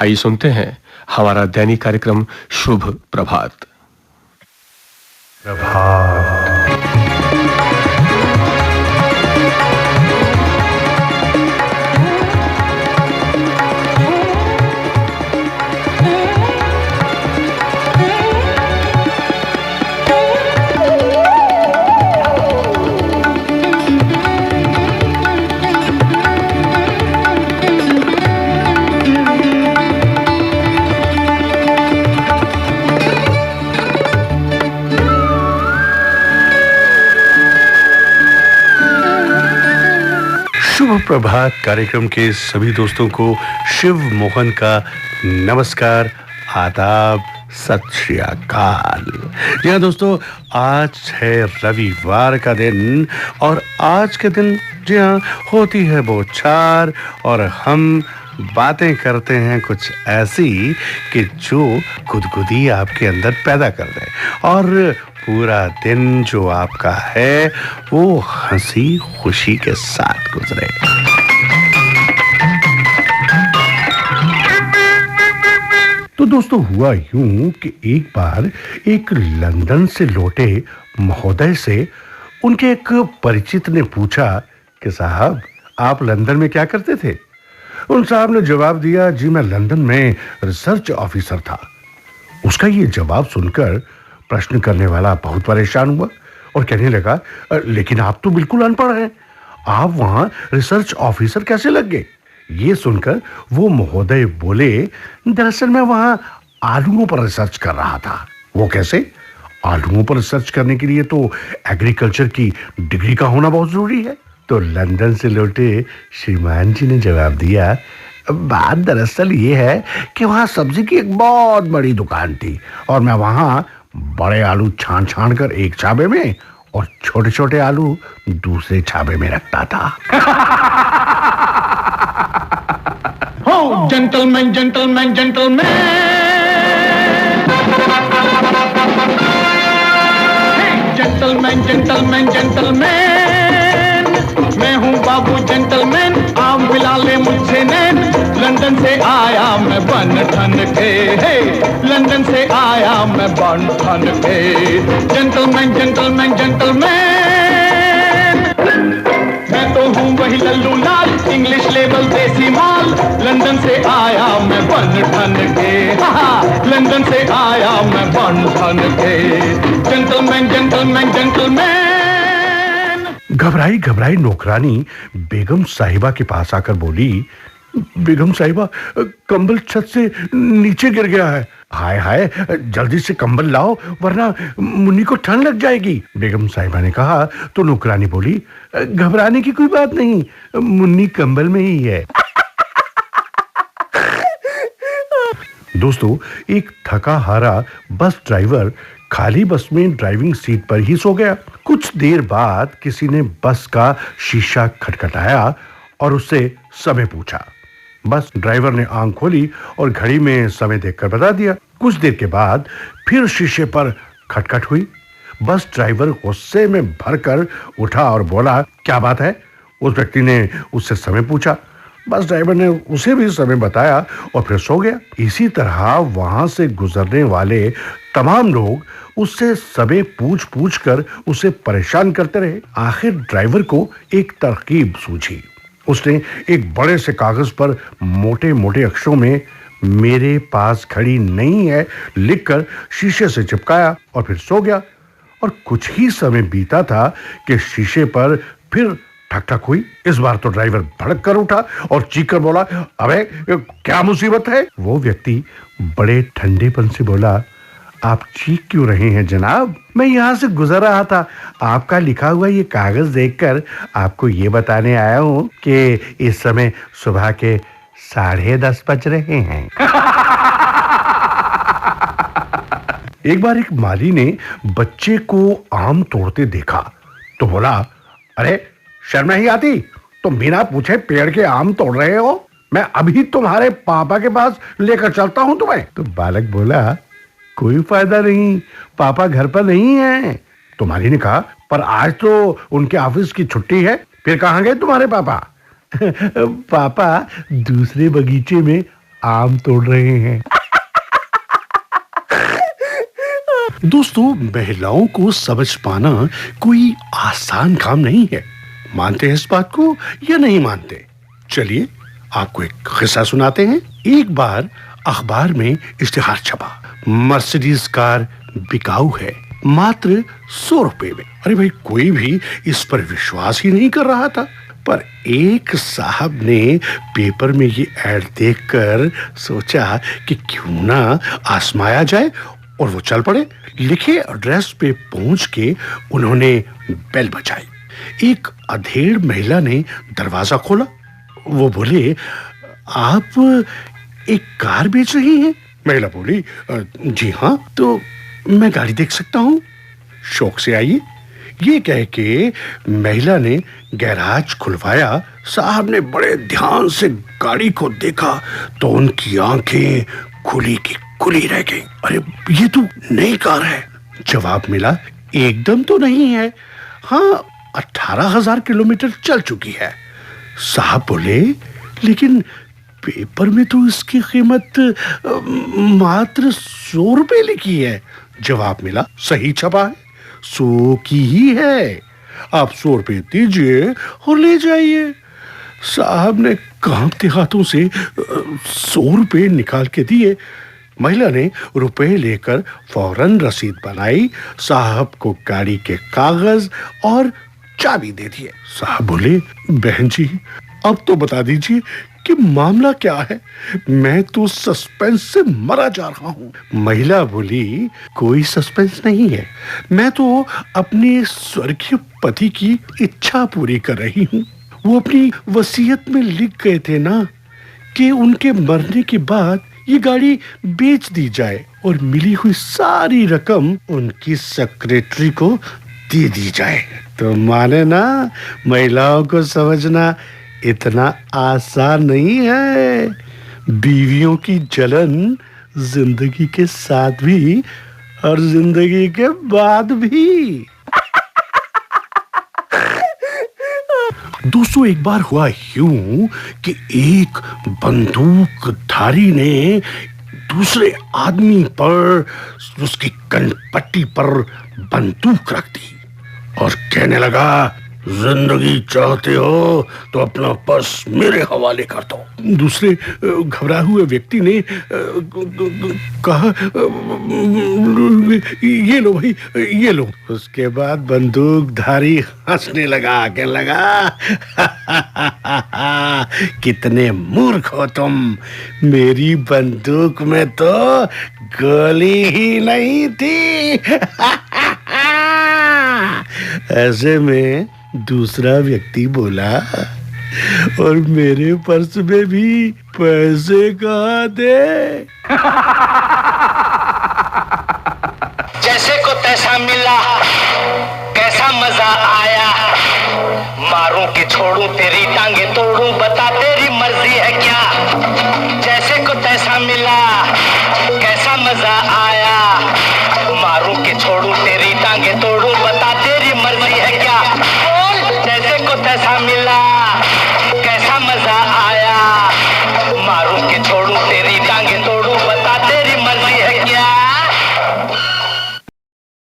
आइए सुनते हैं हमारा दैनिक कार्यक्रम शुभ प्रभात। शुभ प्रभात कार्यक्रम के सभी दोस्तों को शिव मोहन का नमस्कार, आदाब, सत श्री अकाल। जी हाँ दोस्तों, आज है रविवार का दिन और आज के दिन जी हाँ होती है बौछार और हम बातें करते हैं कुछ ऐसी कि जो गुदगुदी आपके अंदर पैदा कर दे और पूरा दिन जो आपका है वो हंसी खुशी के साथ गुजरे। तो दोस्तों, हुआ यूं कि एक बार एक लंदन से लौटे महोदय से उनके एक परिचित ने पूछा कि साहब, आप लंदन में क्या करते थे? उन साहब ने जवाब दिया, जी मैं लंदन में रिसर्च ऑफिसर था। उसका ये जवाब सुनकर प्रश्न करने वाला बहुत परेशान हुआ और कहने लगा, लेकिन आप तो बिल्कुल अनपढ़ हैं, आप वहां रिसर्च ऑफिसर कैसे लग गए? ये सुनकर वो महोदय बोले, दरअसल मैं वहां आलूओं पर रिसर्च कर रहा था। वो कैसे? आलूओं पर रिसर्च करने के लिए तो एग्रीकल्चर की डिग्री का होना बहुत जरूरी है। तो लंदन से लौटे श्रीमान जी ने जवाब दिया, बात दरअसल ये है कि वहां सब्जी की एक बहुत बड़ी दुकान थी और मैं वहां बड़े आलू छान छान कर एक छाबे में और छोटे छोटे आलू दूसरे छाबे में रखता था। हो gentleman gentleman gentleman, gentleman gentleman gentleman, मैं हूँ बाबू जेंटलमैन, आप मिला ले मुझसे नैन। लंदन से आया मैं बन ठन के, लंदन से आया मैं बन ठन के। जेंटलमैन जेंटलमैन जेंटलमैन, मैं तो हूँ वही लल्लू लाल, इंग्लिश लेवल देसी माल। लंदन से आया मैं बन ठन के, लंदन से आया मैं बन ठन के। Gentleman gentleman gentleman. घबराई घबराई नौकरानी बेगम साहिबा के पास आकर बोली, बेगम साहिबा, कंबल छत से नीचे गिर गया है। हाय हाय, जल्दी से कंबल लाओ वरना मुन्नी को ठंड लग जाएगी। बेगम साहिबा ने कहा तो नौकरानी बोली, घबराने की कोई बात नहीं, मुन्नी कंबल में ही है। दोस्तों, एक थका हारा बस ड्राइवर खाली बस में ड्राइविंग सीट पर ही सो गया। कुछ देर बाद किसी ने बस का शीशा खटखटाया और उससे समय पूछा। बस ड्राइवर ने आंख खोली और घड़ी में समय देखकर बता दिया। कुछ देर के बाद फिर शीशे पर खटखट हुई। बस ड्राइवर गुस्से में भरकर उठा और बोला, क्या बात है? उस व्यक्ति ने उससे समय पूछा। बस ड्राइवर ने उसे भी समय बताया और फिर सो गया। इसी तरह वहां से गुजरने वाले तमाम लोग उससे समय पूछ पूछ कर उसे परेशान करते रहे। आखिर ड्राइवर को एक तरकीब सूझी। उसने एक बड़े से कागज पर मोटे मोटे अक्षरों में मेरे पास घड़ी नहीं है लिखकर शीशे से चिपकाया और फिर सो गया। और कुछ ही समय बीता था कि शीशे पर फिर ठक ठक हुई। इस बार तो ड्राइवर भड़क कर उठा और चीख कर बोला, अबे क्या मुसीबत है? वो व्यक्ति बड़े ठंडेपन से बोला, आप चीख क्यों रहे हैं जनाब? मैं यहाँ से गुजर रहा था, आपका लिखा हुआ ये कागज देखकर आपको ये बताने आया हूँ कि इस समय सुबह के 10:30 बज रहे हैं। एक बार एक माली ने बच्चे को आम तोड़ते देखा तो बोला, अरे शर्म नहीं आती? तुम बिना पूछे पेड़ के आम तोड़ रहे हो? मैं अभी तुम्हारे पापा के पास लेकर चलता हूँ तुम्हें। तो बालक बोला, कोई फायदा नहीं, पापा घर पर नहीं है। तो माली ने कहा, पर आज तो उनके ऑफिस की छुट्टी है, फिर कहाँ गए तुम्हारे पापा? पापा दूसरे बगीचे में आम तोड़ रहे हैं। दोस्तों, महिलाओं को समझ पाना कोई आसान काम नहीं है। मानते हैं इस बात को या नहीं मानते? चलिए आपको एक किस्सा सुनाते हैं। एक बार अखबार में इश्तिहार छपा, मर्सिडीज कार बिकाऊ है मात्र 100 रुपए में। अरे भाई, कोई भी इस पर विश्वास ही नहीं कर रहा था। पर एक साहब ने पेपर में ये ऐड देखकर सोचा कि क्यों ना आजमाया जाए, और वो चल पड़े। लिखे एड्रेस पे पहुंच के उन्होंने बेल बजाई। एक अधेड़ महिला ने दरवाजा खोला। वो बोले, आप एक कार बेच रही हैं? महिला बोली, जी हाँ, तो मैं गाड़ी देख सकता हूँ? शौक से आइए। ये कह के महिला ने गैराज खुलवाया। साहब ने बड़े ध्यान से गाड़ी को देखा तो उनकी आंखें खुली की खुली रह गई। अरे, ये तो नई कार है। जवाब मिला, एकदम तो नहीं है, हाँ 18,000 किलोमीटर चल चुकी है। साहब बोले, लेकिन पेपर में तो इसकी कीमत मात्र 100 रुपए लिखी है। जवाब मिला, सही छपा है, 100 की ही है। आप 100 रुपए दीजिए और ले जाइए। साहब ने कांपते हाथों से 100 रुपए निकाल के दिए। महिला ने रुपए लेकर फौरन रसीद बनाई, साहब को गाड़ी के कागज और चाबी दे दिए। साहब बोले, बहन जी, अब तो बता दीजिए कि मामला क्या है, मैं तो सस्पेंस से मरा जा रहा हूँ। महिला बोली, कोई सस्पेंस नहीं है, मैं तो अपने स्वर्गीय पति की इच्छा पूरी कर रही हूँ। वो अपनी वसीयत में लिख गए थे ना कि उनके मरने के बाद ये गाड़ी बेच दी जाए और मिली हुई सारी रकम उनकी सेक्रेटरी को दे दी जाए। तो माने ना, महिलाओं को समझना इतना आसान नहीं है। बीवियों की जलन जिंदगी के साथ भी और जिंदगी के बाद भी। दोस्तों, एक बार हुआ यूं कि एक बंदूकधारी ने दूसरे आदमी पर उसकी कनपट्टी पर बंदूक रख दी और कहने लगा, जिंदगी चाहते हो तो अपना पर्स मेरे हवाले कर दो। दूसरे घबराए हुए व्यक्ति ने कहा, ये लो भाई, ये लो। उसके बाद बंदूकधारी हंसने लगा, कहने लगा, कितने मूर्ख हो तुम, मेरी बंदूक में तो गोली ही नहीं थी। ऐसे में दूसरा व्यक्ति बोला, और मेरे पर्स में भी पैसे कहाँ थे? जैसे को तैसा मिला, कैसा मजा आया, मारूं कि छोड़ूं तेरी टांगे तोड़ूं, बता तेरी मर्जी है क्या। जैसे को तैसा मिला, कैसा मजा आया, मारूं कि छोड़ूं तेरी टांगे तोड़ूं, बता तेरी मर्जी है क्या। जैसे को तैसा